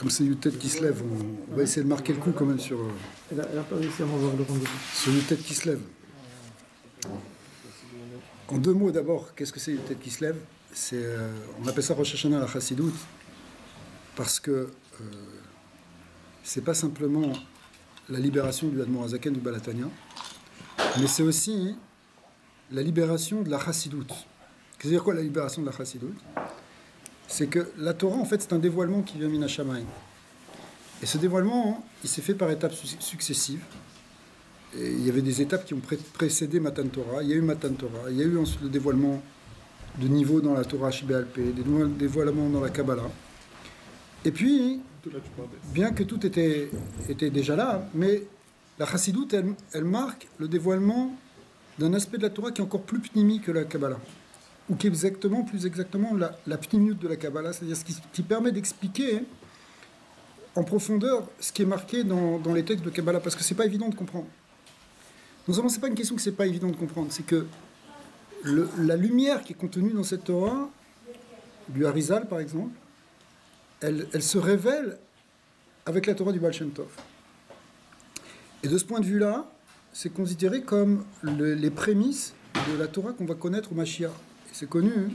Comme c'est Yutet qui se lève, on va essayer de marquer le coup quand même sur... Elle a pas réussi à m'avoir le rendez-vous. Sur Yutet qui se lève. En deux mots d'abord, qu'est-ce que c'est Yutet qui se lève? On appelle ça Rosh Hashanah la Chassidoute, parce que c'est pas simplement la libération du Admor Hazaken du Balatania, mais c'est aussi la libération de la Chassidoute. C'est-à-dire quoi la libération de la Chassidoute? C'est que la Torah, en fait, c'est un dévoilement qui vient Mina Shamayim. Et ce dévoilement, il s'est fait par étapes successives. Et il y avait des étapes qui ont précédé Matan Torah. Il y a eu Matan Torah. Il y a eu ensuite le dévoilement de niveau dans la Torah Shibéalpé, des dévoilements dans la Kabbalah. Et puis, bien que tout était déjà là, mais la Chassidoute, elle marque le dévoilement d'un aspect de la Torah qui est encore plus pnimi que la Kabbalah. Ou qui est plus exactement la pnimiut de la Kabbalah, c'est-à-dire ce qui permet d'expliquer en profondeur ce qui est marqué dans les textes de Kabbalah, parce que c'est pas évident de comprendre. Non seulement c'est pas une question que c'est pas évident de comprendre, c'est que la lumière qui est contenue dans cette Torah, du Harizal par exemple, elle se révèle avec la Torah du Baal Shem Tov. Et de ce point de vue-là, c'est considéré comme les prémices de la Torah qu'on va connaître au Mashiach. C'est connu, hein.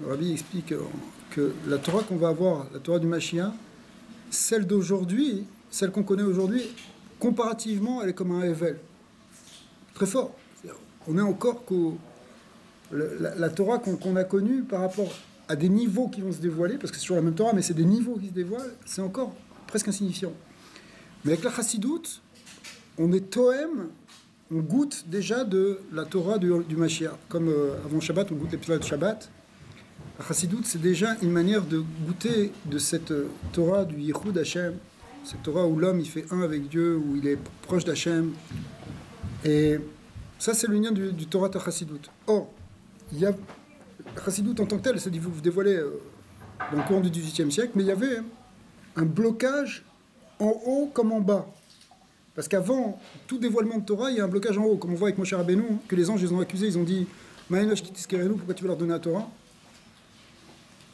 Le Rabbi explique que la Torah qu'on va avoir, la Torah du Mashiach, celle d'aujourd'hui, celle qu'on connaît aujourd'hui, comparativement, elle est comme un Hevel. Très fort. On est encore la Torah qu'on a connue par rapport à des niveaux qui vont se dévoiler, parce que c'est toujours la même Torah, mais c'est des niveaux qui se dévoilent, c'est encore presque insignifiant. Mais avec la Chassidoute, on est Tohem, on goûte déjà de la Torah du Mashiach. Comme avant Shabbat, on goûte les Pshat de Shabbat. La Chassidoute, c'est déjà une manière de goûter de cette Torah du Yichud Hashem, cette Torah où l'homme il fait un avec Dieu, où il est proche d'Hashem. Et ça, c'est le lien du Torah de Chassidoute. Or, il y a la Chassidoute en tant que telle, c'est dévoilé dans le courant du XVIIIe siècle, mais il y avait un blocage en haut comme en bas. Parce qu'avant tout dévoilement de Torah, il y a un blocage en haut, comme on voit avec Moshe Rabbeinu, que les anges les ont accusés, ils ont dit « Ma'enosh kitiskerenu, pourquoi tu veux leur donner la Torah ?»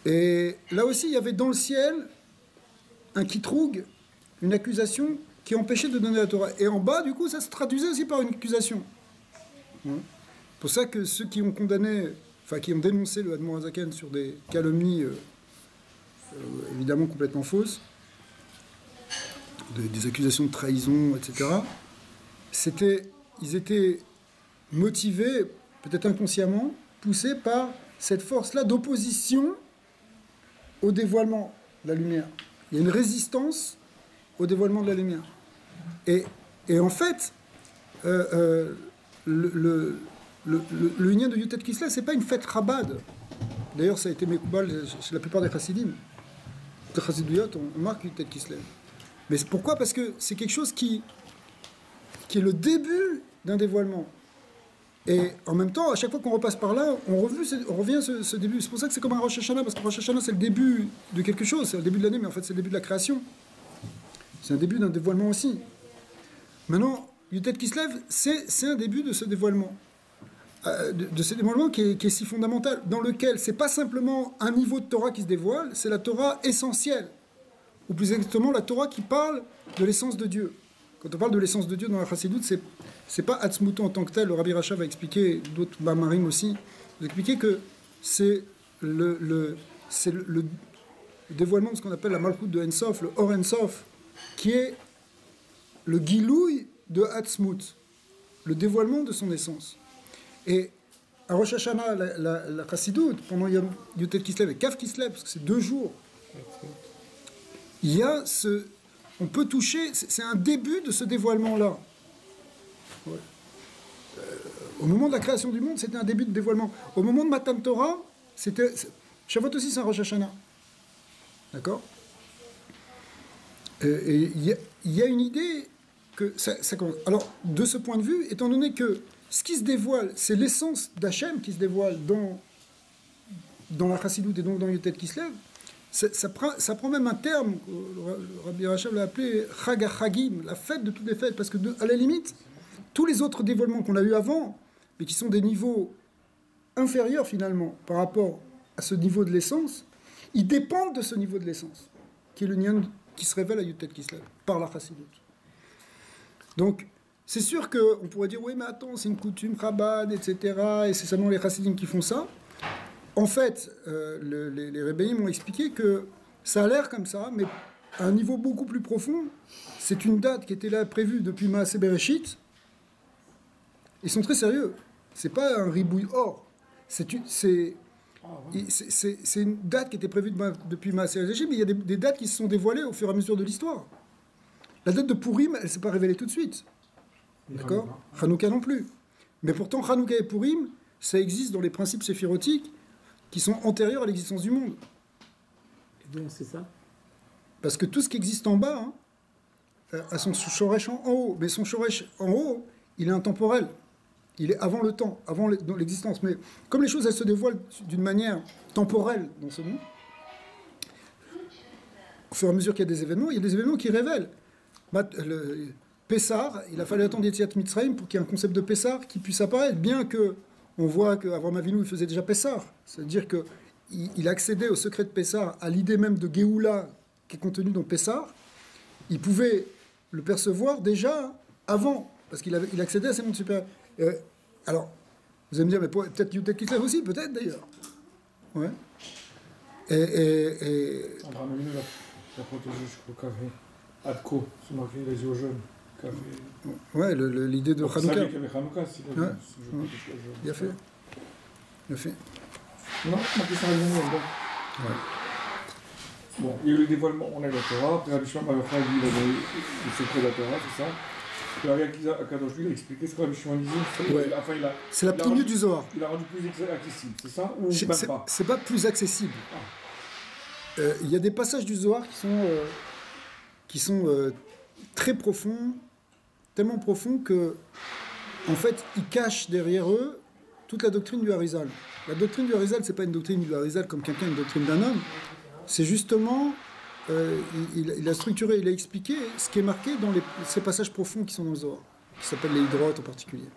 Et là aussi, il y avait dans le ciel un kitroug, une accusation qui empêchait de donner la Torah. Et en bas, du coup, ça se traduisait aussi par une accusation. C'est pour ça que ceux qui ont condamné, enfin qui ont dénoncé le Admor Hazaken sur des calomnies évidemment complètement fausses, des accusations de trahison, etc., ils étaient motivés, peut-être inconsciemment, poussés par cette force-là d'opposition au dévoilement de la lumière. Il y a une résistance au dévoilement de la lumière. Et en fait, le lien de Yutet Kislev, c'est pas une fête Chabad. D'ailleurs, ça a été Mekoubal chez la plupart des Chassidim. Les Chassidouyot, on marque Yutet Kislev. Mais pourquoi? Parce que c'est quelque chose qui est le début d'un dévoilement. Et en même temps, à chaque fois qu'on repasse par là, on revient à ce début. C'est pour ça que c'est comme un Rosh Hashanah, parce que Rosh Hashanah, c'est le début de quelque chose, c'est le début de l'année, mais en fait, c'est le début de la création. C'est un début d'un dévoilement aussi. Maintenant, Yutet Kislev, c'est un début de ce dévoilement. De ce dévoilement qui est si fondamental, dans lequel c'est pas simplement un niveau de Torah qui se dévoile, c'est la Torah essentielle. Ou plus exactement, la Torah qui parle de l'essence de Dieu. Quand on parle de l'essence de Dieu dans la Chassidoute, c'est pas Atzmuto en tant que tel. Le Rabbi Racha va expliquer, d'autres Bamarim aussi, va expliquer que c'est le dévoilement de ce qu'on appelle la Malchut de Ensof, le Or Ensof, qui est le Gilouï de Atzmut, le dévoilement de son essence. Et à Rosh Hashanah, la Chassidoute, pendant Yutet Kislev et Kaf Kislev, parce que c'est 2 jours, il y a on peut toucher, c'est un début de ce dévoilement-là. Ouais. Au moment de la création du monde, c'était un début de dévoilement. Au moment de Matan Torah, Shavuot aussi, c'est un Rosh Hashanah. D'accord? Et il y a une idée que ça commence. Alors, de ce point de vue, étant donné que ce qui se dévoile, c'est l'essence d'Hachem qui se dévoile dans la Chassidoute et donc dans Yutet Kislev, ça prend même un terme, le Rabbi Rachav l'a appelé Chag HaChagim, la fête de toutes les fêtes, parce que à la limite, tous les autres dévoilements qu'on a eu avant, mais qui sont des niveaux inférieurs finalement par rapport à ce niveau de l'essence, ils dépendent de ce niveau de l'essence, qui est le Nyan qui se révèle à Yutet Kislev, par la Chassidut. Donc, c'est sûr qu'on pourrait dire, oui, mais attends, c'est une coutume Chabad, etc., et c'est seulement les Chassidim qui font ça. En fait, les Rebbeim m'ont expliqué que ça a l'air comme ça, mais à un niveau beaucoup plus profond, c'est une date qui était là prévue depuis Maaseh Bereshit. Ils sont très sérieux. C'est pas un ribouille or. C'est une date qui était prévue depuis Maaseh Bereshit, mais il y a des dates qui se sont dévoilées au fur et à mesure de l'histoire. La date de Purim, elle ne s'est pas révélée tout de suite. D'accord ? Hanouka non plus. Mais pourtant, Hanouka et Purim, ça existe dans les principes séphirotiques qui sont antérieurs à l'existence du monde. Et donc, c'est ça. Parce que tout ce qui existe en bas a son shoresh en haut. Mais son shoresh en haut, il est intemporel. Il est avant le temps, avant l'existence. Mais comme les choses, elles se dévoilent d'une manière temporelle dans ce monde, au fur et à mesure qu'il y a des événements, il y a des événements qui révèlent. Pessar, il a fallu attendre Yetziat Mitzrayim pour qu'il y ait un concept de Pessar qui puisse apparaître, bien que on voit qu'Avram Avinu il faisait déjà Pessar. C'est-à-dire qu'il accédait au secret de Pessar, à l'idée même de Géoula qui est contenue dans Pessar. Il pouvait le percevoir déjà avant, parce qu'il accédait à ces mondes supérieurs. Alors, vous allez me dire, mais peut-être Yutet Kislev aussi, peut-être d'ailleurs. Ouais. Abraham Avinu l'a protégé jusqu'au café. Adko, c'est marqué les yeux jaunes. Ouais, l'idée de Hanouka. C'est lui qui avait Hanouka, si ouais. Il a fait. Il a fait. Non, ma question est venue, donc. Ouais. Bon, il y a eu le dévoilement, on a eu la Torah. Après, Rabbi Shimon Bar Yochai, lui, il avait le secret de la Torah, c'est ça. Et Rabbi Akadosh, lui, il a expliqué ce que Rabbi Shimon disait. Ouais. Enfin, c'est la pneumonie du Zohar. Il a rendu plus accessible, c'est ça ou même pas? C'est pas plus accessible. Il y a des passages du Zohar qui sont très profonds, tellement profonds que, en fait, ils cachent derrière eux toute la doctrine du Harizal. La doctrine du Harizal, c'est pas une doctrine du Harizal comme quelqu'un une doctrine d'un homme. C'est justement, il a structuré, il a expliqué ce qui est marqué dans ces passages profonds qui sont dans le Zohar, qui s'appellent les hydrotes en particulier.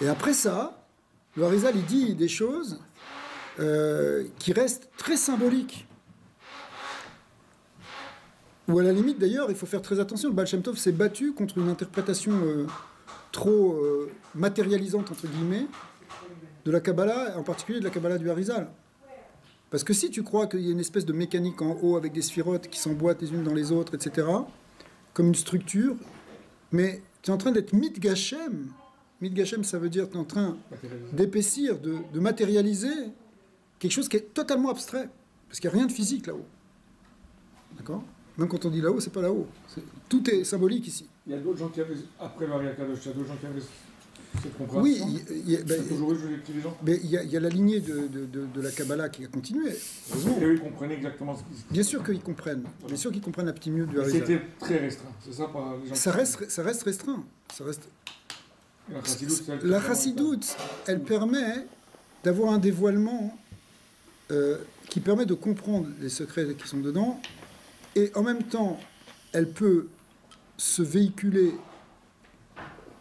Et après ça, le Harizal, il dit des choses qui restent très symboliques. Ou à la limite, d'ailleurs, il faut faire très attention. Le Baal Shem Tov s'est battu contre une interprétation trop matérialisante, entre guillemets, de la Kabbalah, en particulier de la Kabbalah du Harizal. Parce que si tu crois qu'il y a une espèce de mécanique en haut avec des sphirotes qui s'emboîtent les unes dans les autres, etc., comme une structure, mais tu es en train d'être mitgashem. Mitgashem, ça veut dire que tu es en train d'épaissir, de matérialiser quelque chose qui est totalement abstrait. Parce qu'il n'y a rien de physique là-haut. D'accord ? Même quand on dit là-haut, c'est pas là-haut. Tout est symbolique ici. Il y a d'autres gens qui avaient, après le Hari Akadosh, il y a d'autres gens qui avaient cette compréhension. Oui, il y a toujours eu les petits gens. Mais il y a la lignée de la Kabbalah qui a continué. Et eux, ils comprenaient exactement ce qui se... Bien sûr qu'ils comprennent. Voilà. Bien sûr qu'ils comprennent un petit mieux du Harizal. C'était très restreint, c'est ça par les gens. Ça reste restreint. Ça reste... La Chassidoute, elle permet d'avoir un dévoilement qui permet de comprendre les secrets qui sont dedans. Et en même temps, elle peut se véhiculer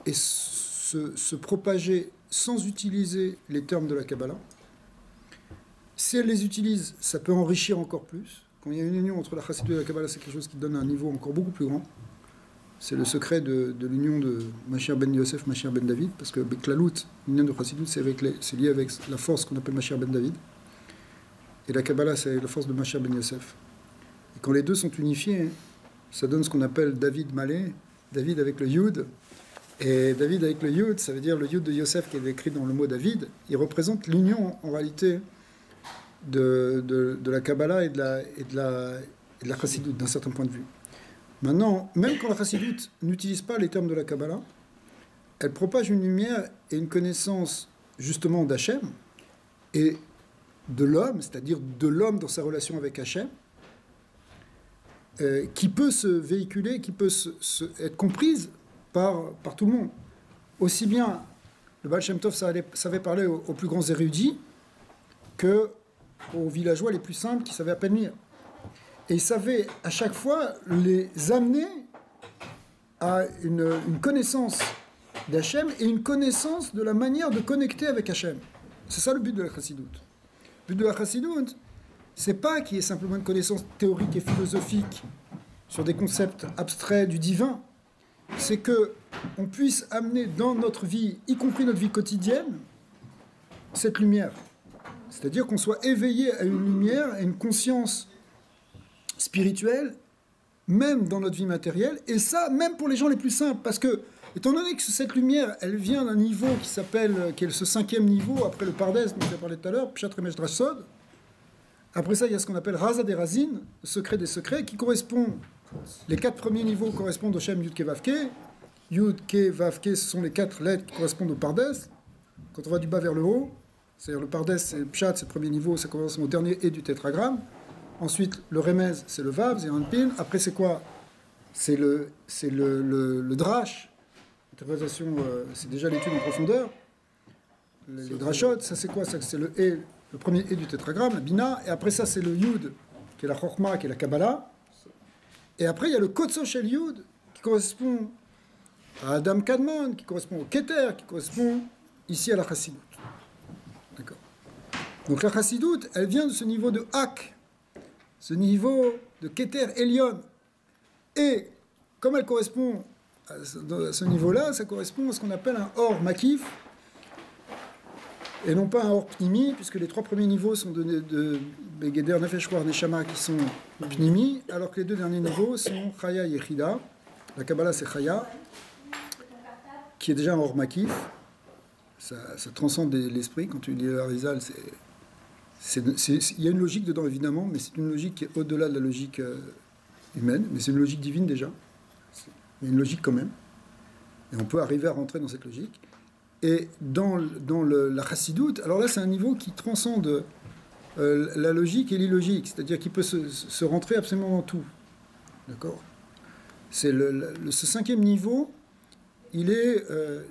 et se propager sans utiliser les termes de la Kabbalah. Si elle les utilise, ça peut enrichir encore plus. Quand il y a une union entre la Chassidut et la Kabbalah, c'est quelque chose qui donne un niveau encore beaucoup plus grand. C'est le secret de l'union de Mashiach ben Yosef, Mashiach ben David, parce que Beklalout, l'union de Chassidut, c'est lié avec la force qu'on appelle Mashiach ben David. Et la Kabbalah, c'est la force de Mashiach ben Yosef. Et quand les deux sont unifiés, ça donne ce qu'on appelle David Malé, David avec le Yud. Et David avec le Yud, ça veut dire le Yud de Yosef qui est écrit dans le mot David. Il représente l'union, en réalité, de la Kabbalah et de la Chassidut, d'un certain point de vue. Maintenant, même quand la Chassidut n'utilise pas les termes de la Kabbalah, elle propage une lumière et une connaissance, justement, d'Hachem et de l'homme, c'est-à-dire de l'homme dans sa relation avec Hachem, qui peut se véhiculer, qui peut être comprise par tout le monde. Aussi bien le Baal Shem Tov savait parler aux plus grands érudits qu'aux villageois les plus simples qui savaient à peine lire. Et il savait à chaque fois les amener à une connaissance d'Hachem et une connaissance de la manière de connecter avec Hachem. C'est ça le but de la Chassidut. Le but de la Chassidut, c'est pas qu'il y ait simplement une connaissance théorique et philosophique sur des concepts abstraits du divin, c'est que on puisse amener dans notre vie, y compris notre vie quotidienne, cette lumière. C'est-à-dire qu'on soit éveillé à une lumière, à une conscience spirituelle, même dans notre vie matérielle, et ça, même pour les gens les plus simples, parce que, étant donné que cette lumière, elle vient d'un niveau qui est ce 5e niveau, après le Pardes, dont j'ai parlé tout à l'heure, Pshat Remesh Drasod. Après ça, il y a ce qu'on appelle Raza des Razines, le secret des secrets, qui correspond, les 4 premiers niveaux correspondent au Shem Yud Ke Vav Ke. Yud Ke Vav Ke, ce sont les 4 lettres qui correspondent au Pardes. Quand on va du bas vers le haut, c'est-à-dire le Pardes, c'est le Pshat, c'est le premier niveau, ça correspond au dernier et du tétragramme. Ensuite, le Remez, c'est le Vav, c'est un pin. Après, c'est quoi? C'est le Drash. L'interprétation, c'est déjà l'étude en profondeur. Les Drashot, ça c'est quoi? Ça, c'est le premier et du tétragramme, la Bina. Et après ça, c'est le Yud, qui est la Chorma, qui est la Kabbalah. Et après, il y a le Kotso Shel Yud, qui correspond à Adam Kadmon, qui correspond au Keter, qui correspond ici à la Chassidut. D'accord. Donc la Chassidut, elle vient de ce niveau de Hak, ce niveau de Keter Elion. Et comme elle correspond à ce niveau-là, ça correspond à ce qu'on appelle un Or Makif, et non pas un Or Pnimi, puisque les 3 premiers niveaux sont de Begeder, Nefesh, Ruach, Neshama, qui sont Pnimi, alors que les 2 derniers niveaux sont Chaya et Yechida. La Kabbalah, c'est Chaya, qui est déjà un Or Makif. Ça transcende l'esprit. Quand tu lis l'Arizal, il y a une logique dedans, évidemment, mais c'est une logique qui est au-delà de la logique humaine, mais c'est une logique divine déjà. Il y a une logique quand même. Et on peut arriver à rentrer dans cette logique. Et dans la Chassidut, alors là, c'est un niveau qui transcende la logique et l'illogique, c'est-à-dire qu'il peut se rentrer absolument dans tout. D'accord? C'est ce 5e niveau, il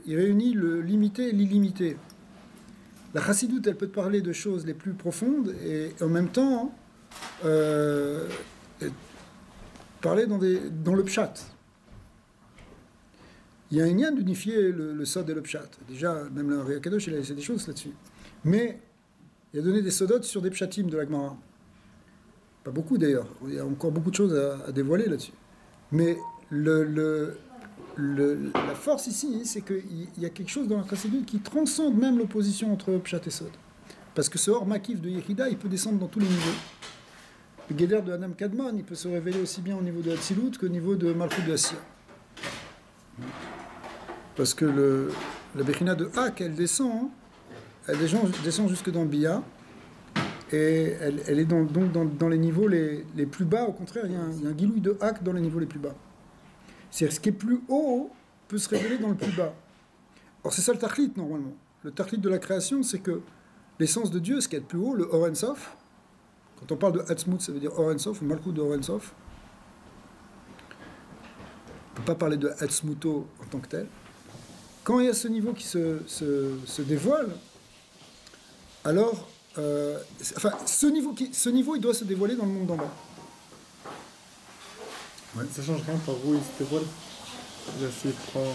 réunit le limité et l'illimité. La Chassidut, elle peut te parler de choses les plus profondes et en même temps parler dans le pshat. Il y a un lien d'unifier le sod et le pshat. Déjà, même le Réa Kadosh, il a laissé des choses là-dessus. Mais il a donné des sodotes sur des pshatim de la Gemara. Pas beaucoup d'ailleurs. Il y a encore beaucoup de choses à dévoiler là-dessus. Mais la force ici, c'est qu'il y a quelque chose dans la Chassidut qui transcende même l'opposition entre pshat et sod. Parce que ce hors makif de Yechida, il peut descendre dans tous les niveaux. Le Geder de Adam Kadmon, il peut se révéler aussi bien au niveau de Hatzilut qu'au niveau de Malchut de Assia. Parce que la Bechina de Hak, elle descend jusque dans Bia, et elle est donc dans les niveaux les plus bas. Au contraire, il y a un guilouille de Hak dans les niveaux les plus bas. C'est-à-dire ce qui est plus haut peut se révéler dans le plus bas. Or, c'est ça le Tachlit, normalement. Le Tachlit de la création, c'est que l'essence de Dieu, ce qui est le plus haut, le Or En Sof, quand on parle de Hatzmut, ça veut dire Or En Sof, ou Malchut de Or En Sof. On ne peut pas parler de Hatzmuto en tant que tel. Quand il y a ce niveau qui se dévoile, alors, ce niveau, il doit se dévoiler dans le monde d'en bas. Ouais. Ça change rien par où il se dévoile. S'il prend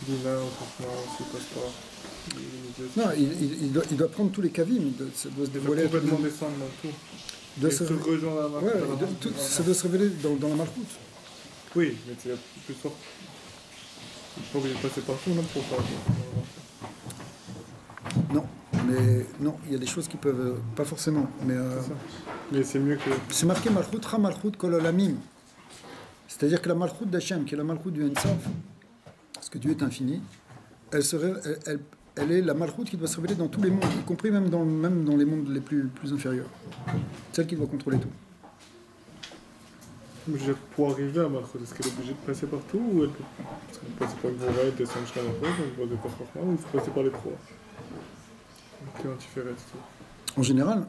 Dina ou Chachma, s'il passe pas. Non, il doit prendre tous les kavim, ça doit se dévoiler. Il doit complètement descendre dans tout. Il doit se rejoindre la Malchut. Ça doit se révéler dans la Malchut. Oui, mais c'est plus fort. Il faut obligé de passer partout, non, pour pas. Non, mais non, il y a des choses qui peuvent pas forcément. Mais c'est mieux que. C'est marqué Malchut Ra Malchut Kol Olamim. C'est-à-dire que la Malchut d'Hachem, qui est la Malchut du Ensof, parce que Dieu est infini, elle est la Malchut qui doit se révéler dans tous les mondes, y compris même dans les mondes les plus inférieurs. Celle qui doit contrôler tout. Pour arriver à Malchut, est-ce qu'elle est obligée de passer partout ou elle peut passer par Gvora et descendre jusqu'à la fois, ou passer par Chachma, ou il faut passer par les 3? Comment tu fais rester? En général,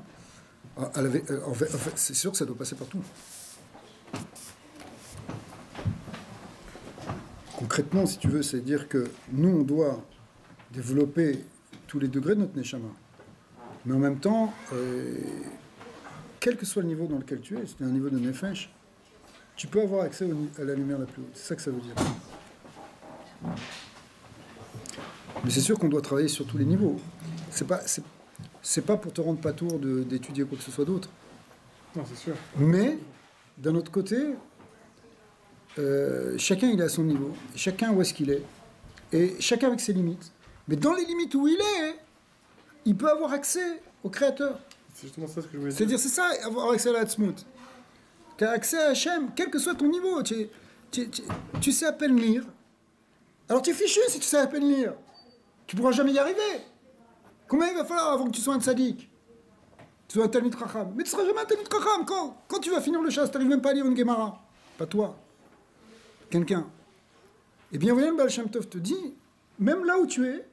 en fait, c'est sûr que ça doit passer partout. Concrètement, si tu veux, c'est dire que nous, on doit développer tous les degrés de notre Neshama. Mais en même temps, quel que soit le niveau dans lequel tu es, c'est un niveau de Nefesh, tu peux avoir accès à la lumière la plus haute. C'est ça que ça veut dire. Mais c'est sûr qu'on doit travailler sur tous les niveaux. C'est pas pour te rendre pas tour d'étudier quoi que ce soit d'autre. Non, c'est sûr. Mais, d'un autre côté, chacun il est à son niveau, chacun où est-ce qu'il est, et chacun avec ses limites. Mais dans les limites où il est, il peut avoir accès au Créateur. C'est justement ça ce que je voulais dire. C'est-à-dire, c'est ça, avoir accès à la Hatzmout. Tu as accès à Hachem, quel que soit ton niveau. Tu sais à peine lire. Alors tu es fichu si tu sais à peine lire. Tu pourras jamais y arriver. Combien il va falloir avant que tu sois un tzaddik? Tu sois un Talmid Chacham. Mais tu ne seras jamais un Talmid Chacham. Quand tu vas finir le chasse, tu n'arrives même pas à lire une Gemara. Pas toi. Quelqu'un. Et bien, voyons, le Baal Shem Tov te dit, même là où tu es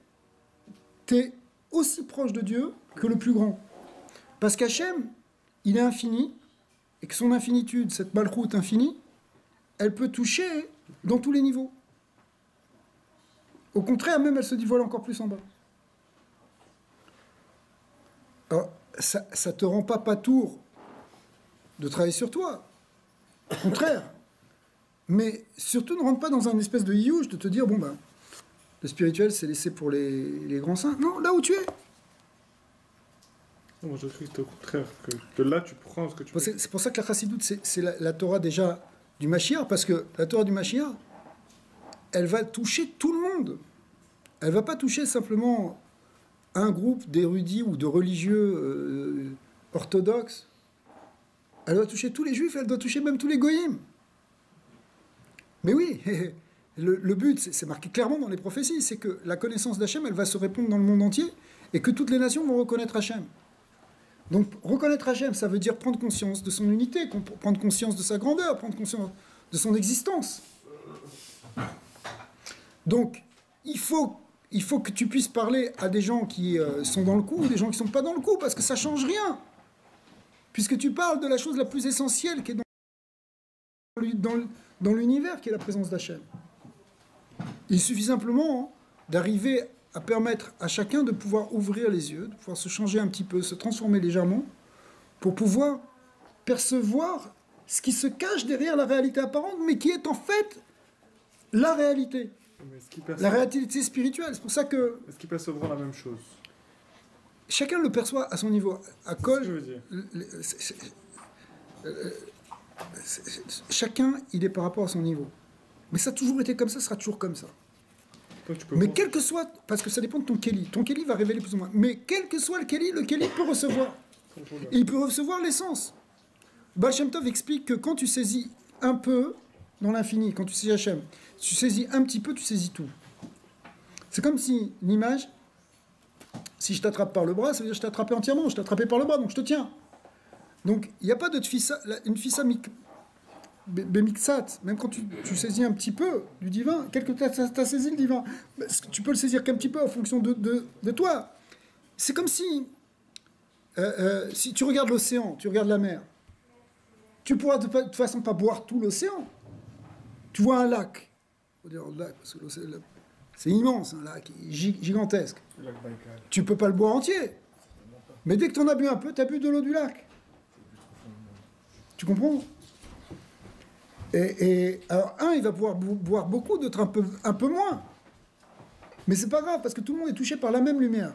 aussi proche de Dieu que le plus grand. Parce qu'Hachem, il est infini, et que son infinitude, cette malchoute infinie, elle peut toucher dans tous les niveaux. Au contraire, même, elle se dévoile encore plus en bas. Alors, ça ne te rend pas patour de travailler sur toi. Au contraire. Mais surtout, ne rentre pas dans un espèce de youch de te dire, bon ben, le spirituel, c'est laissé pour les grands saints. Non, là où tu es. Non, moi, je trouve que c'est au contraire, que là, tu prends ce que tu veux. C'est pour ça que la chassidoute, c'est la Torah déjà du Mashiach, parce que la Torah du Mashiach, elle va toucher tout le monde. Elle ne va pas toucher simplement un groupe d'érudits ou de religieux orthodoxes. Elle doit toucher tous les juifs, elle doit toucher même tous les goyim. Mais oui, le but, c'est marqué clairement dans les prophéties, c'est que la connaissance d'Hachem, elle va se répandre dans le monde entier, et que toutes les nations vont reconnaître Hachem. Donc, reconnaître Hachem, ça veut dire prendre conscience de son unité, prendre conscience de sa grandeur, prendre conscience de son existence. Donc, il faut que tu puisses parler à des gens qui sont dans le coup, ou des gens qui ne sont pas dans le coup, parce que ça ne change rien. Puisque tu parles de la chose la plus essentielle qui est dans l'univers, qui est la présence d'Hachem. Il suffit simplement d'arriver à permettre à chacun de pouvoir ouvrir les yeux, de pouvoir se changer un petit peu, se transformer légèrement, pour pouvoir percevoir ce qui se cache derrière la réalité apparente, mais qui est en fait la réalité. La réalité spirituelle. C'est pour ça que... Est-ce qu'ils percevront la même chose? Chacun le perçoit à son niveau. À Kol, je veux dire. Chacun, il est par rapport à son niveau. Mais ça a toujours été comme ça, ça sera toujours comme ça. Mais quel que soit, parce que ça dépend de ton Kéli. Ton Kéli va révéler plus ou moins. Mais quel que soit le Kéli peut recevoir. Et il peut recevoir l'essence. Baal Shem Tov explique que quand tu saisis un peu dans l'infini, quand tu saisis Hachem, tu saisis un petit peu, tu saisis tout. C'est comme si l'image, si je t'attrape par le bras, ça veut dire que je t'ai attrapé entièrement, je t'ai attrapé par le bras, donc je te tiens. Donc il n'y a pas de tfissa, une fissa Bemixat, même quand tu saisis un petit peu du divin, quelque tu as saisi le divin, tu peux le saisir qu'un petit peu en fonction de toi. C'est comme si tu regardes l'océan, tu regardes la mer, tu pourras de toute façon pas boire tout l'océan. Tu vois un lac, faut dire lac parce que c'est immense, un lac gigantesque. Tu peux pas le boire entier, mais dès que tu en as bu un peu, tu as bu de l'eau du lac. Tu comprends? Et alors, un, il va pouvoir boire beaucoup, d'autres un peu moins. Mais c'est pas grave, parce que tout le monde est touché par la même lumière.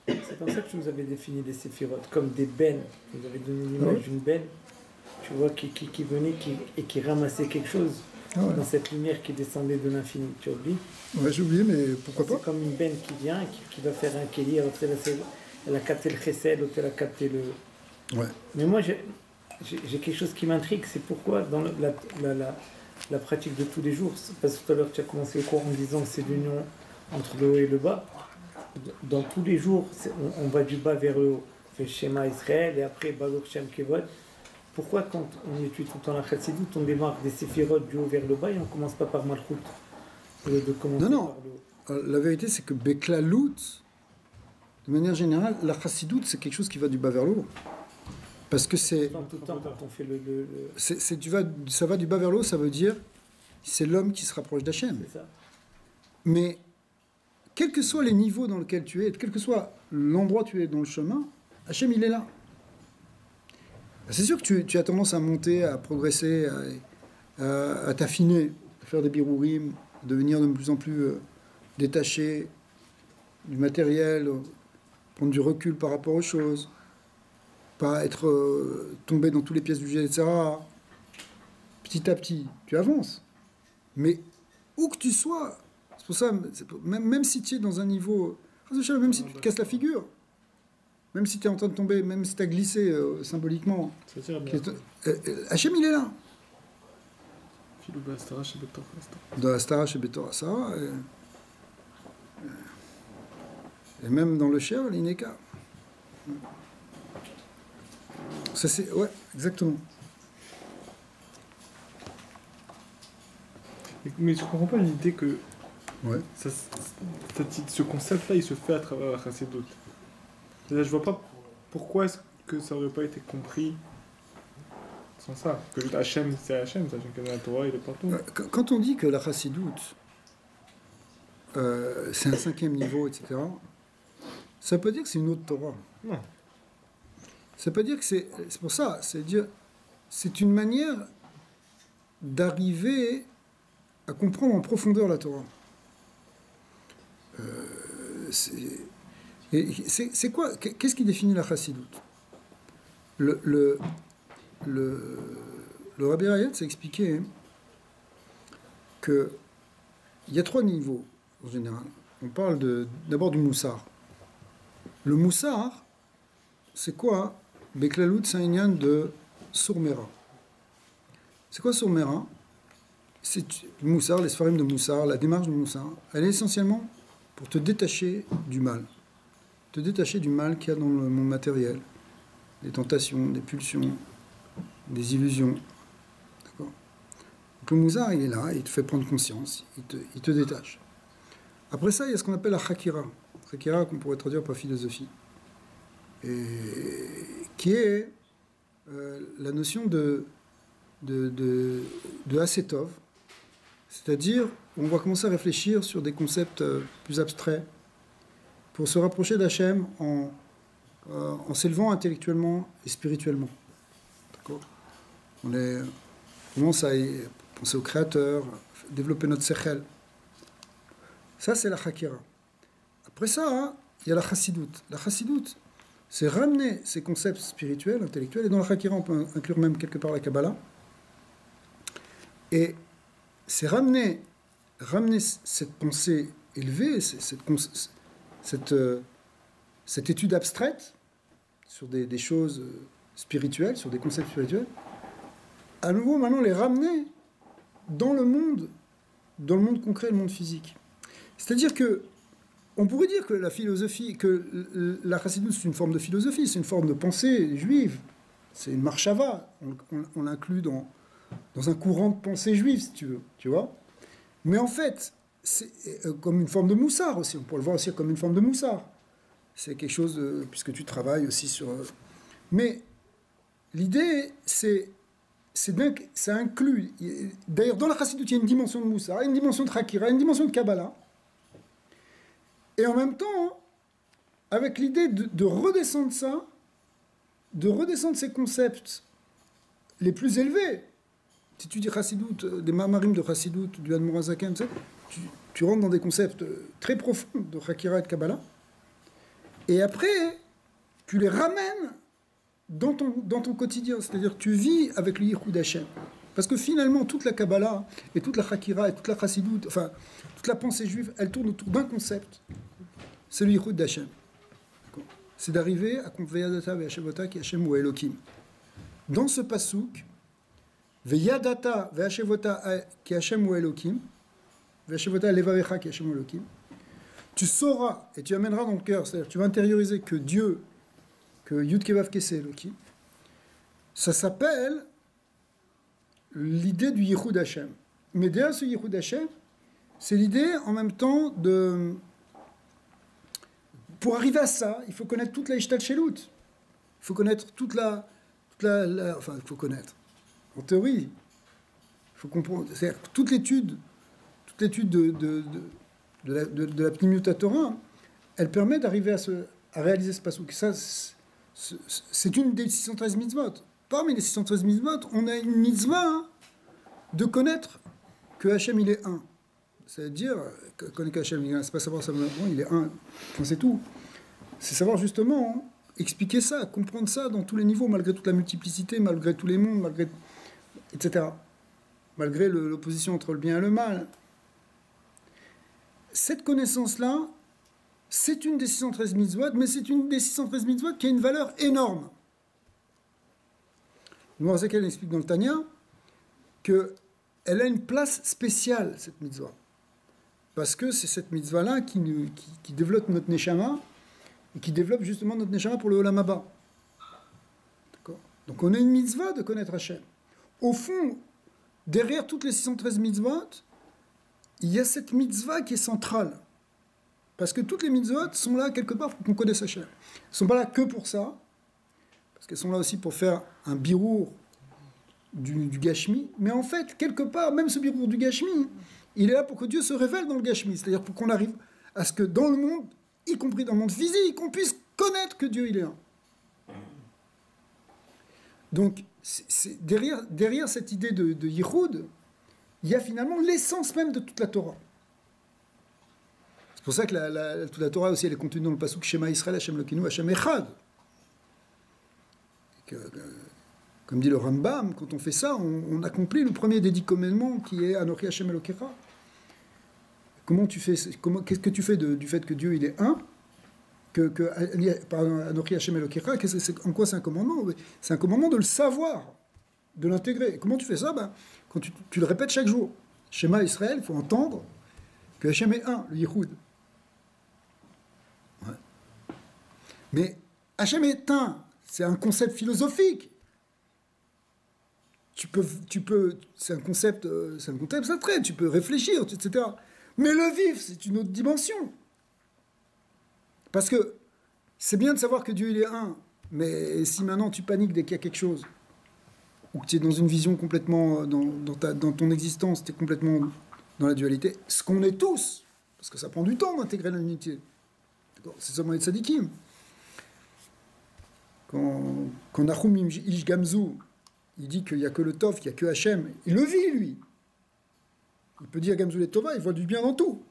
C'est comme ça que tu nous avais défini les séphirotes, comme des bennes. Vous avez donné l'image d'une benne, tu vois, qui venait et qui ramassait quelque chose dans cette lumière qui descendait de l'infini. Tu oublies? Ouais, j'ai oublié, mais pourquoi pas? C'est comme une benne qui vient, qui va faire un kéli, elle a capté le chesed, l'autre elle a capté le... Ouais. Mais moi, j'ai quelque chose qui m'intrigue, c'est pourquoi dans la pratique de tous les jours, parce que tout à l'heure tu as commencé le cours en disant que c'est l'union entre le haut et le bas. Dans tous les jours, on va du bas vers le haut. On fait Shema Israël et après Baruch Shem Kevod. Pourquoi quand on étudie tout le temps la Chassidut, on démarre des séphirotes du haut vers le bas et on ne commence pas par Malchut de commencer Non. par le haut. La vérité, c'est que Beklalout, de manière générale, la Chassidut, c'est quelque chose qui va du bas vers le haut. Parce que c'est... Tout le temps, quand on fait ça va du bas vers le haut, ça veut dire c'est l'homme qui se rapproche d'Hachem. C'est ça. Mais quels que soient les niveaux dans lesquels tu es, quel que soit l'endroit où tu es dans le chemin, Hachem, il est là. C'est sûr que tu as tendance à monter, à progresser, à t'affiner, à faire des birourim, à devenir de plus en plus détaché du matériel, prendre du recul par rapport aux choses. pas être tombé dans toutes les pièces du jeu, etc. Petit à petit, tu avances. Mais où que tu sois, c'est pour ça, même si tu es dans un niveau, même si tu te casses la figure, même si tu es en train de tomber, même si tu as glissé symboliquement, Hachem il est là. Dans Astara chez Betor Asara, et même dans le Cher, l'Ineka. Ça c'est. Ouais, exactement. Mais je comprends pas l'idée que Ouais. ce concept-là, il se fait à travers la Chassidoute. Je vois pas pourquoi est-ce que ça aurait pas été compris sans ça. Que Hachem, c'est Hachem, Hachem qui est dans la Torah, il est partout. Quand on dit que la Chassidoute, c'est un 5e niveau, etc., ça peut dire que c'est une autre Torah. Non. Ça peut dire que c'est pour ça, c'est dire, c'est une manière d'arriver à comprendre en profondeur la Torah. C'est quoi? Qu'est-ce qui définit la Chassidoute? Le Rabbi Rayet s'est expliqué qu'il y a 3 niveaux en général. On parle d'abord du moussar. Le moussar, c'est quoi? Beklalout, c'est un inyan de Sourmera. C'est quoi Sourmera? C'est Moussar, les sfarim de Moussar, la démarche de Moussar. Elle est essentiellement pour te détacher du mal. Te détacher du mal qu'il y a dans le monde matériel. Des tentations, des pulsions, des illusions. D'accord? Donc le Moussar, il est là, il te fait prendre conscience, il te détache. Après ça, il y a ce qu'on appelle la Chakira. Chakira, qu'on pourrait traduire par philosophie. Et qui est la notion de Asetov, c'est-à-dire on va commencer à réfléchir sur des concepts plus abstraits pour se rapprocher d'Hachem en s'élevant intellectuellement et spirituellement. D'accord? On commence à penser au Créateur, développer notre sechel. Ça, c'est la Chakira. Après ça, il y a la Chassidoute. La Chassidoute, c'est ramener ces concepts spirituels, intellectuels, et dans la Chakira, on peut inclure même quelque part la Kabbalah, et c'est ramener cette pensée élevée, cette étude abstraite sur des choses spirituelles, sur des concepts spirituels, à nouveau maintenant les ramener dans le monde concret, le monde physique. C'est-à-dire que on pourrait dire que la philosophie, que la Chassidoute, c'est une forme de philosophie, c'est une forme de pensée juive, c'est une marchava, on l'inclut dans un courant de pensée juive, si tu veux, tu vois. Mais en fait, c'est comme une forme de moussard aussi, on pourrait le voir aussi comme une forme de moussard. C'est quelque chose, puisque tu travailles aussi sur... Mais l'idée, ça inclut... D'ailleurs, dans la Chassidoute, il y a une dimension de moussard, une dimension de Chakira, une dimension de Kabbalah. Et en même temps, avec l'idée de redescendre ça, de redescendre ces concepts les plus élevés. Si tu dis Chassidoute, des Mamarim de Chassidoute, du Admor HaZaken, tu rentres dans des concepts très profonds de Chakira et de Kabbalah. Et après, tu les ramènes dans ton quotidien. C'est-à-dire que tu vis avec le Yichud Hashem. Parce que finalement, toute la Kabbalah, et toute la Chakira, et toute la Chassidoute, enfin, toute la pensée juive, elle tourne autour d'un concept. C'est le Yichud d'Hashem. C'est d'arriver à Veyadata ve'Hashevota ki Hashem ou Elokim. Dans ce pasouk, Veyadata ve'Hashevota ki Hashem ou Elokim, ve'Hashevota levavecha ki Hashem ou Elokim, tu sauras et tu amèneras dans le cœur, c'est-à-dire tu vas intérioriser que Dieu, que Yud Kevav Ke c'est Elokim, ça s'appelle l'idée du Yichud Hashem. Mais derrière ce Yichud Hashem, c'est l'idée en même temps de... Pour arriver à ça, il faut connaître toute la Ishtalchelut. Il faut connaître toute la enfin, il faut connaître. En théorie, il faut comprendre. C'est-à-dire toute l'étude de la Pnimiut Torah, elle permet d'arriver à réaliser ce passouk. Ça, c'est une des 613 mitzvot. Parmi les 613 mitzvot, on a une mitzvah de connaître que Hachem, il est un. C'est-à-dire, connaître qu'Hachem, c'est pas savoir ça, il est un, enfin, c'est tout. C'est savoir justement, expliquer ça, comprendre ça dans tous les niveaux, malgré toute la multiplicité, malgré tous les mondes, malgré etc. Malgré l'opposition entre le bien et le mal. Cette connaissance-là, c'est une des 613 mitzvot, mais c'est une des 613 mitzvot qui a une valeur énorme. Le Morazakel explique dans le Tanya qu'elle a une place spéciale, cette mitzvah. Parce que c'est cette mitzvah-là qui développe notre neshama, et qui développe justement notre neshama pour le Olam Haba. D'accord ? Donc on a une mitzvah de connaître Hachem. Au fond, derrière toutes les 613 mitzvot, il y a cette mitzvah qui est centrale. Parce que toutes les mitzvot sont là quelque part pour qu'on connaisse Hachem. Elles ne sont pas là que pour ça, parce qu'elles sont là aussi pour faire un birour du Gashmi. Mais en fait, quelque part, même ce birour du Gashmi, il est là pour que Dieu se révèle dans le Gashmi. C'est-à-dire pour qu'on arrive à ce que dans le monde, y compris dans le monde physique, qu'on puisse connaître que Dieu il est un. Donc, derrière cette idée de Yichud, il y a finalement l'essence même de toute la Torah. C'est pour ça que toute la Torah aussi, elle est contenue dans le pasuk Shema Israël, Hashem Elokeinu, Hashem Echad. Comme dit le Rambam, quand on fait ça, on accomplit le premier des 10 commandements qui est Anochi Hashem Elokecha. Qu'est-ce que tu fais du fait que Dieu il est un, Anochi Hashem Elokecha, en quoi c'est un commandement? C'est un commandement de le savoir, de l'intégrer. Comment tu fais ça? Quand tu le répètes chaque jour. Shema Israël, il faut entendre que Hashem est un, le Yichud. Ouais. Mais Hashem est un, c'est un concept philosophique. C'est un concept abstrait, tu peux réfléchir, etc. Mais le vif, c'est une autre dimension. Parce que c'est bien de savoir que Dieu il est un, mais si maintenant tu paniques dès qu'il y a quelque chose, ou que tu es dans une vision complètement, dans ton existence, tu es complètement dans la dualité, ce qu'on est tous, parce que ça prend du temps d'intégrer l'unité. C'est seulement les tzadikim. Quand Nahum Ish Gamzu, il dit qu'il n'y a que le Tov, qu'il n'y a que Hachem, il le vit, lui. Il peut dire Gamzu les Tova, il voit du bien dans tout.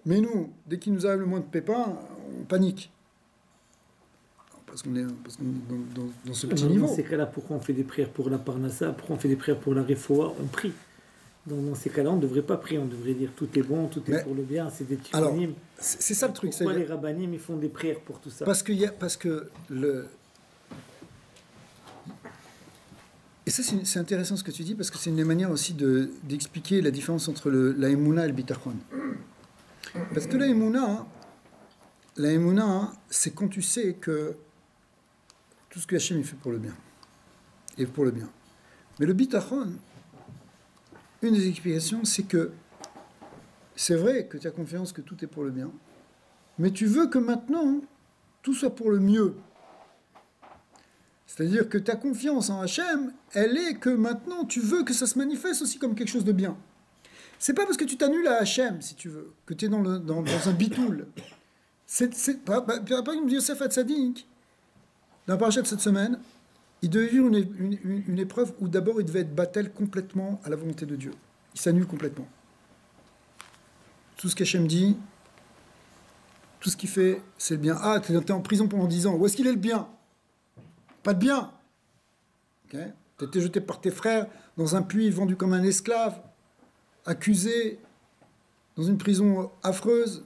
Mais nous, dès qu'il nous arrive le moins de pépins, on panique. Parce qu'on est dans ce petit niveau. Dans ces cas-là, pourquoi on fait des prières pour la Parnassa? Pourquoi on fait des prières pour la Refoua? On prie. Dans ces cas-là, on ne devrait pas prier, on devrait dire tout est bon, tout est pour le bien, c'est des typonymes. C'est ça le truc. Pourquoi les rabbinim ils font des prières pour tout ça? Et ça, c'est intéressant ce que tu dis, parce que c'est une manière aussi d'expliquer la différence entre la Emouna et le Bitachon. Parce que la Emouna, c'est quand tu sais que tout ce que Hachem il fait pour le bien. Et pour le bien. Mais le Bitachon, une des explications, c'est que c'est vrai que tu as confiance que tout est pour le bien, mais tu veux que maintenant, tout soit pour le mieux. C'est-à-dire que ta confiance en Hachem, elle est que maintenant, tu veux que ça se manifeste aussi comme quelque chose de bien. C'est pas parce que tu t'annules à Hachem, si tu veux, que tu es dans un bitoul. Par exemple, Yosef Hatzadik, dans la paracha de cette semaine, il devait vivre une épreuve où d'abord il devait être battel complètement à la volonté de Dieu. Il s'annule complètement. Tout ce qu'Hachem dit, tout ce qu'il fait, c'est le bien. Ah, tu es en prison pendant 10 ans. Où est-ce qu'il est le bien? Pas de bien. Okay? Tu as été jeté par tes frères dans un puits, vendu comme un esclave, accusé, dans une prison affreuse.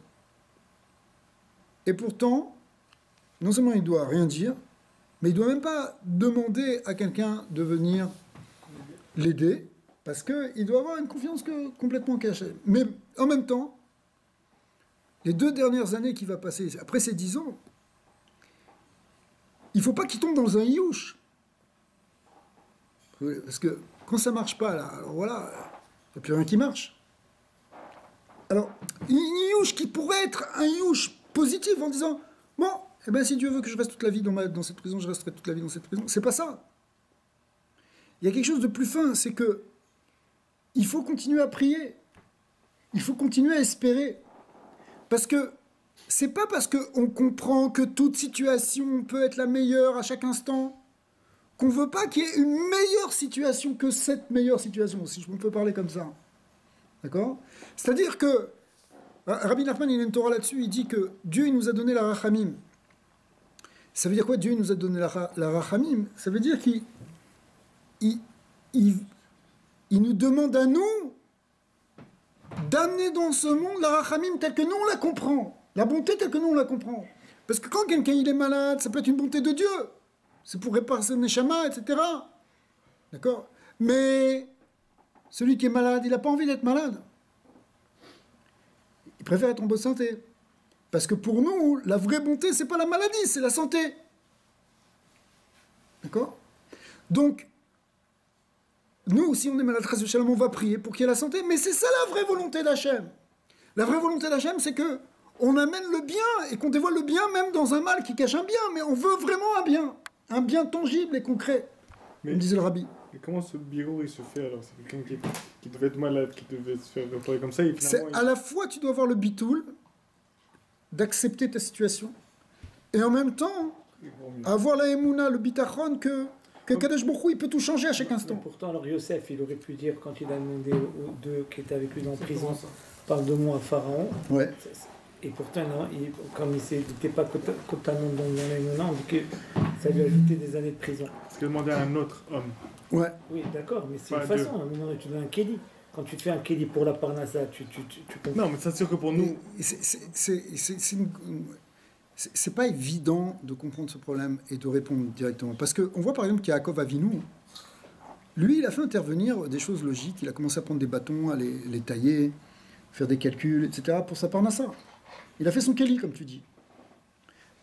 Et pourtant, non seulement il ne doit rien dire, mais il ne doit même pas demander à quelqu'un de venir l'aider, parce qu'il doit avoir une confiance complètement cachée. Mais en même temps, les 2 dernières années qu'il va passer, après ces 10 ans, il ne faut pas qu'il tombe dans un iouche. Parce que quand ça ne marche pas, là, alors voilà, il n'y a plus rien qui marche. Alors, une iouche qui pourrait être un iouche positif en disant « Bon, eh ben, si Dieu veut que je reste toute la vie dans cette prison, je resterai toute la vie dans cette prison. » C'est pas ça. Il y a quelque chose de plus fin, c'est que il faut continuer à prier. Il faut continuer à espérer. Parce que c'est pas parce qu'on comprend que toute situation peut être la meilleure à chaque instant qu'on veut pas qu'il y ait une meilleure situation que cette meilleure situation, si je peux parler comme ça. D'accord? C'est-à-dire que Rabbi Nachman, il a une Torah là-dessus, il dit que Dieu il nous a donné la rachamim. Ça veut dire quoi? Dieu nous a donné la rachamim. Ça veut dire qu'il il nous demande à nous d'amener dans ce monde la rachamim telle que nous on la comprend. La bonté telle que nous on la comprend. Parce que quand quelqu'un il est malade, ça peut être une bonté de Dieu. C'est pour réparer son neshama, etc. D'accord? Mais celui qui est malade, il n'a pas envie d'être malade. Il préfère être en bonne santé. Parce que pour nous, la vraie bonté, c'est pas la maladie, c'est la santé. D'accord? Donc, nous, si on est malade, on va prier pour qu'il y ait la santé, mais c'est ça la vraie volonté d'Hachem. La vraie volonté d'Hachem, c'est que on amène le bien et qu'on dévoile le bien même dans un mal qui cache un bien, mais on veut vraiment un bien tangible et concret, comme disait le rabbi. Mais comment ce bureau il se fait alors? C'est quelqu'un qui devait être malade, qui devait se faire réparer comme ça et finalement... À la fois, tu dois avoir le bitoul, d'accepter ta situation, et en même temps, avoir la émouna, le bitachon, que Kadesh Baruch Hu, il peut tout changer à chaque instant. Mais pourtant, alors Yosef, il aurait pu dire, quand il a demandé aux deux qui étaient avec lui dans la prison, parle de moi à Pharaon. Ouais. Et pourtant, non, comme il n'était pas totalement dans l'émouna, on dit que ça lui a ajouté des années de prison. Parce qu'il demandait à un autre homme. Ouais. Oui, d'accord, mais c'est une façon. À un moment donné, tu donnes un kéli. Quand tu te fais un kéli pour la parnassa, tu comprends. Non, mais c'est sûr que pour nous... C'est pas évident de comprendre ce problème et de répondre directement. Parce qu'on voit par exemple qu'Yaakov Avinu, lui, il a fait intervenir des choses logiques. Il a commencé à prendre des bâtons, à les tailler, faire des calculs, etc. pour sa parnassa. Il a fait son kéli, comme tu dis.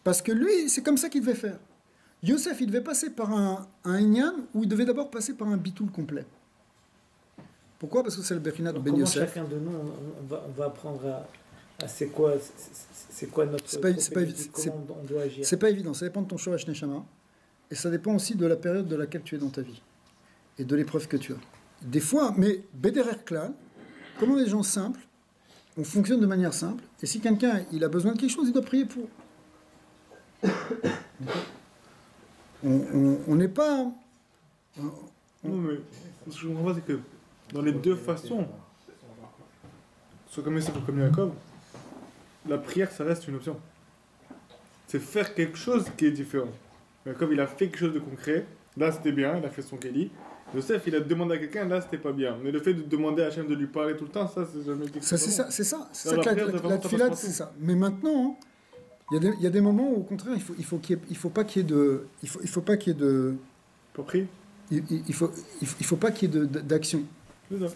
Parce que lui, c'est comme ça qu'il devait faire. Yosef, il devait passer par un inyan où il devait d'abord passer par un bitoul complet. Pourquoi? Parce que c'est le Bechina de Ben Yosef. Chacun de nous, on va apprendre à c'est quoi notre comment on doit agir. C'est pas évident, ça dépend de ton Shoresh Neshama, et ça dépend aussi de la période de laquelle tu es dans ta vie, et de l'épreuve que tu as. Des fois, mais Bederer Klan, comment les gens simples, on fonctionne de manière simple, et si quelqu'un il a besoin de quelque chose, il doit prier pour. On n'est pas... Non, mais ce que je comprends pas, c'est que dans les deux façons, soit comme Yosef ou comme Yaakov, la prière, ça reste une option. C'est faire quelque chose qui est différent. Yaakov, il a fait quelque chose de concret, là c'était bien, il a fait son kéli. Yosef, il a demandé à quelqu'un, là c'était pas bien. Mais le fait de demander à Hachem de lui parler tout le temps, ça c'est jamais quelque chose. C'est ça la tefila, c'est ça. Mais maintenant, il y a des moments où au contraire, il faut pas qu'il y ait de... Il faut pas qu'il y ait de... Pour prier. Il faut pas qu'il y ait d'action. C'est ça.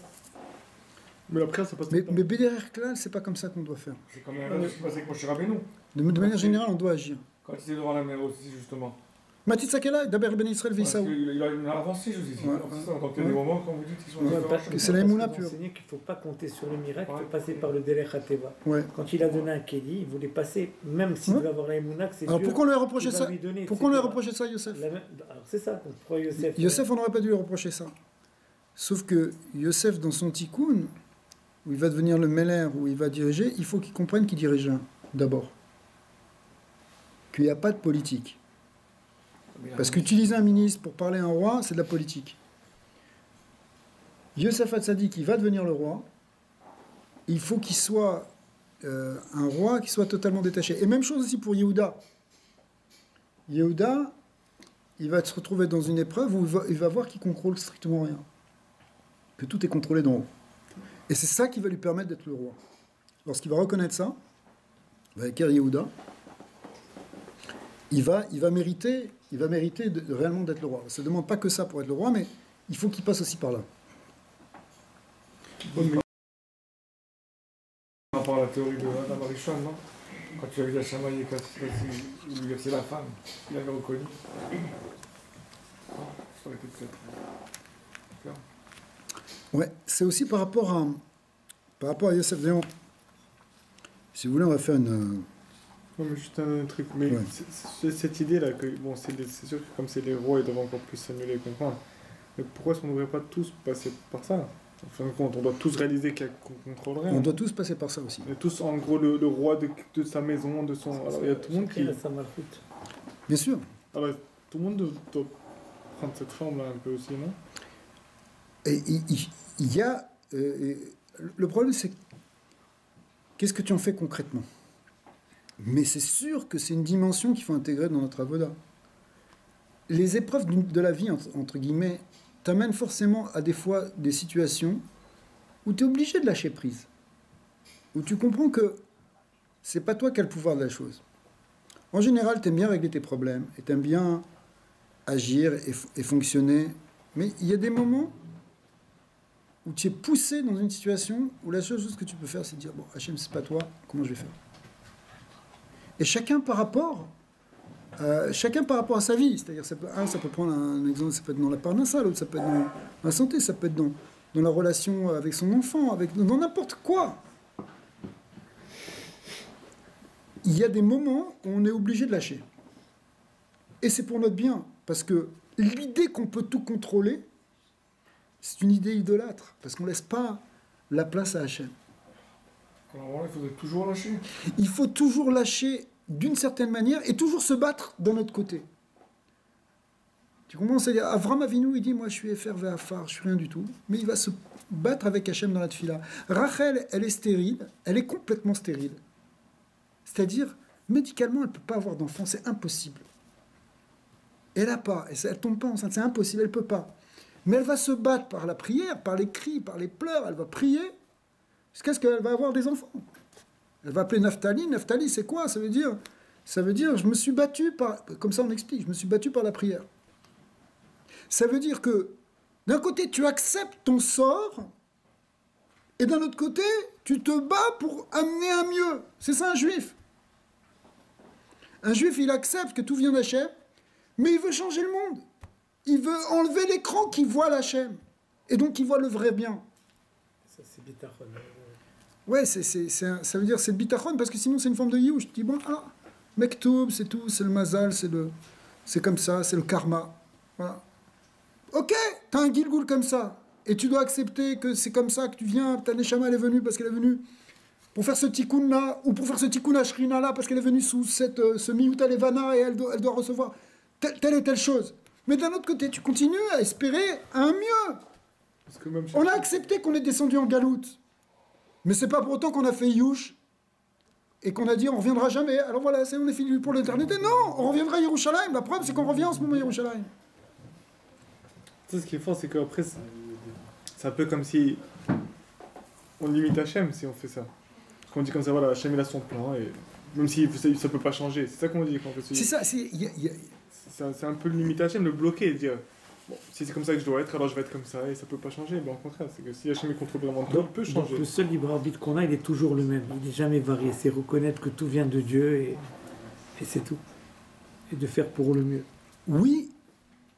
Mais la prière, ça passe mais BDR Klal, c'est pas comme ça qu'on doit faire. C'est comme ce qui passait avec Moshe Rabbeinu. De manière générale, on doit agir. Quand il était devant la mer aussi, justement. Matisakela, d'abord Ben Israël Visaou. Il a avancé, je vous ai dit. Donc il y a des moments, quand vous dites qu'ils sont différents. C'est la émouna pure. Qu'il ne faut pas compter sur le miracle, il faut passer par le Derech HaTeva. Quand il a donné un kéli, il voulait passer, même s'il devait avoir la émouna, que c'est Dieu. Alors pourquoi on lui a reproché ça? Pourquoi on lui a reproché ça, Yosef? Alors c'est ça, pourquoi Yosef? Yosef, on n'aurait pas dû lui reprocher ça. Sauf que Yosef, dans son tikkun, où il va devenir le Meller, où il va diriger, il faut qu'il comprenne qu'il dirige d'abord. Qu'il n'y a pas de politique. Parce qu'utiliser un ministre pour parler à un roi, c'est de la politique. Yosef Hatzadik, il va devenir le roi. Il faut qu'il soit un roi qui soit totalement détaché. Et même chose aussi pour Yehuda. Yehuda, il va se retrouver dans une épreuve où il va voir qu'il contrôle strictement rien. Que tout est contrôlé d'en haut. Et c'est ça qui va lui permettre d'être le roi. Lorsqu'il va reconnaître ça, avec Yehuda, il va mériter réellement d'être le roi. Ça ne demande pas que ça pour être le roi, mais il faut qu'il passe aussi par là. Par rapport à la théorie d'Adam Arishon, non? Quand tu as vu la chamaille, il lui versait la femme, il avait reconnu. Ça aurait été peut-être... Ouais, c'est aussi par rapport à Yosef. Si vous voulez, on va faire une... Non, mais juste un truc. Mais ouais. Cette idée-là, que bon, c'est sûr que comme c'est les rois, ils doivent encore plus s'annuler et comprendre. Mais pourquoi est-ce qu'on ne devrait pas tous passer par ça? En fin de compte, on doit tous réaliser qu'on contrôle rien. On doit tous passer par ça aussi. Et tous, en gros, le roi de sa maison, de son... Alors, il y a tout le monde qui... Bien sûr. Alors, tout le monde doit prendre cette forme-là un peu aussi, non? Et il y a... le problème, c'est... Qu'est-ce que tu en fais concrètement? Mais c'est sûr que c'est une dimension qu'il faut intégrer dans notre avoda. Les épreuves de la vie, entre guillemets, t'amènent forcément à des fois des situations où tu es obligé de lâcher prise. Où tu comprends que c'est pas toi qui as le pouvoir de la chose. En général, tu aimes bien régler tes problèmes et tu aimes bien agir et fonctionner. Mais il y a des moments où tu es poussé dans une situation où la seule chose que tu peux faire, c'est dire, bon, Hachem, c'est pas toi, comment je vais faire? Et chacun par rapport à sa vie. C'est-à-dire, ça peut prendre un exemple, ça peut être dans la parnassa, l'autre, ça peut être dans la santé, ça peut être dans la relation avec son enfant, dans n'importe quoi. Il y a des moments où on est obligé de lâcher. Et c'est pour notre bien. Parce que l'idée qu'on peut tout contrôler, c'est une idée idolâtre. Parce qu'on ne laisse pas la place à Hachem. Alors là, il faudrait toujours lâcher. Il faut toujours lâcher d'une certaine manière et toujours se battre d'un autre côté. Tu comprends? C'est-à-dire, Avram Avinu, il dit, moi je suis Efer Ve'afar, je suis rien du tout. Mais il va se battre avec Hachem dans la tefila. Rachel, elle est stérile, elle est complètement stérile. C'est-à-dire, médicalement, elle ne peut pas avoir d'enfant, c'est impossible. Elle n'a pas, elle ne tombe pas enceinte, c'est impossible, elle ne peut pas. Mais elle va se battre par la prière, par les cris, par les pleurs, elle va prier, jusqu'à ce qu'elle va avoir des enfants. Elle va appeler Naphtali. Naphtali, c'est quoi? Ça veut dire, je me suis battu par, comme ça on explique, je me suis battu par la prière. Ça veut dire que, d'un côté, tu acceptes ton sort, et d'un autre côté, tu te bats pour amener un mieux. C'est ça un juif. Un juif, il accepte que tout vient d'Hachem, mais il veut changer le monde. Il veut enlever l'écran qui voit l'Hachem. Et donc, il voit le vrai bien. Ça, c'est bitachon. Ouais, ça veut dire c'est le bitachon, parce que sinon, c'est une forme de youch. Tu dis, bon, alors, mektoub, c'est tout, c'est le mazal, c'est comme ça, c'est le karma. Voilà. Ok, t'as un gilgoul comme ça. Et tu dois accepter que c'est comme ça que tu viens, ta neshama, elle est venue parce qu'elle est venue pour faire ce tikkun-là, ou pour faire ce tikkun ashrina-là, parce qu'elle est venue sous ce miyuta levana, et elle doit recevoir telle et telle chose. Mais d'un autre côté, tu continues à espérer un mieux. Parce que même On a accepté qu'on est descendu en galoute. Mais c'est pas pour autant qu'on a fait youch, et qu'on a dit on reviendra jamais. Alors voilà, on est fini pour l'éternité. Non, on reviendra à Yerushalayim. La preuve, c'est qu'on revient en ce moment à Yerushalayim. Tu sais, ce qui est fort, c'est qu'après, c'est un peu comme si on limite Hachem si on fait ça. Parce qu'on dit comme ça, voilà, Hachem il a son plan, et même si ça peut pas changer. C'est ça qu'on dit quand on fait C'est ça, c'est un peu limiter Hachem, le bloquer, et dire bon, si c'est comme ça que je dois être, alors je vais être comme ça, et ça peut pas changer. Mais au contraire, c'est que si Hachem il contrôle vraiment tout, il peut changer. Donc le seul libre arbitre qu'on a, il est toujours le même. Il n'est jamais varié. C'est reconnaître que tout vient de Dieu, et c'est tout. Et de faire pour le mieux. Oui,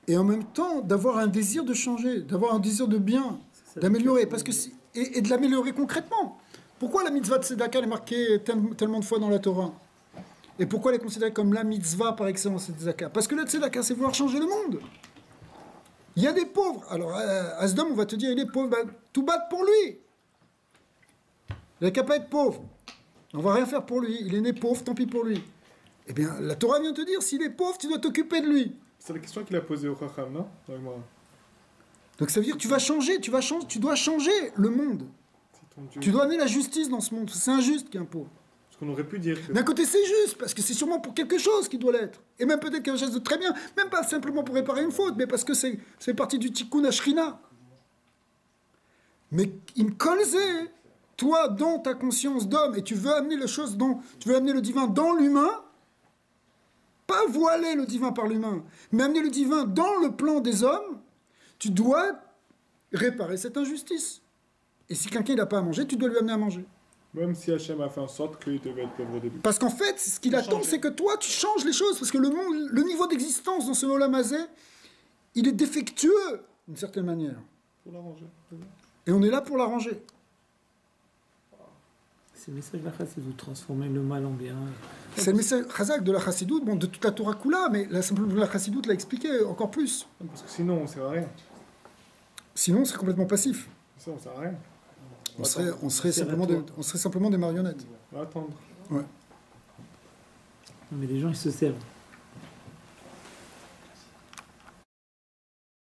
et en même temps, d'avoir un désir de changer, d'avoir un désir de bien, d'améliorer, parce que et de l'améliorer concrètement. Pourquoi la mitzvah de Tzedaka est marquée tellement de fois dans la Torah? Et pourquoi elle est considérée comme la mitzvah par excellence, cette Tzedaka? Parce que le Tzedaka, c'est vouloir changer le monde. Il y a des pauvres. Alors, à Sdom, on va te dire, il est pauvre, bah, tout battre pour lui. Il n'a qu'à pas être pauvre. On va rien faire pour lui. Il est né pauvre, tant pis pour lui. Eh bien, la Torah vient te dire, s'il est pauvre, tu dois t'occuper de lui. C'est la question qu'il a posée au Chacham, non? Donc ça veut dire que tu dois changer le monde. Tu dois amener la justice dans ce monde. C'est injuste qu'un pauvre. Parce qu'on aurait pu dire que... D'un côté, c'est juste, parce que c'est sûrement pour quelque chose qui doit l'être. Et même peut-être quelque chose de très bien, même pas simplement pour réparer une faute, mais parce que c'est partie du tikkun ashrina. Mais il me colsait, toi, dans ta conscience d'homme, et tu veux amener tu veux amener le divin dans l'humain, pas voiler le divin par l'humain, mais amener le divin dans le plan des hommes, tu dois réparer cette injustice. Et si quelqu'un n'a pas à manger, tu dois lui amener à manger. Même si Hachem a fait en sorte qu'il devait être pauvre au début. Parce qu'en fait, ce qu'il attend, c'est que toi, tu changes les choses. Parce que le monde, le niveau d'existence dans ce Olam Hazé, il est défectueux, d'une certaine manière. Pour l'arranger. Et on est là pour l'arranger. C'est le message de la Chassidut, transformer le mal en bien. C'est le message chazak de la Chassidut, bon, de toute la Torah Kula, mais la Chassidut l'a expliqué encore plus. Parce que sinon, on sert à rien. Sinon, on serait complètement passif. Ça, on sert à rien. On serait simplement des marionnettes. On va attendre. Ouais. Mais les gens, ils se servent.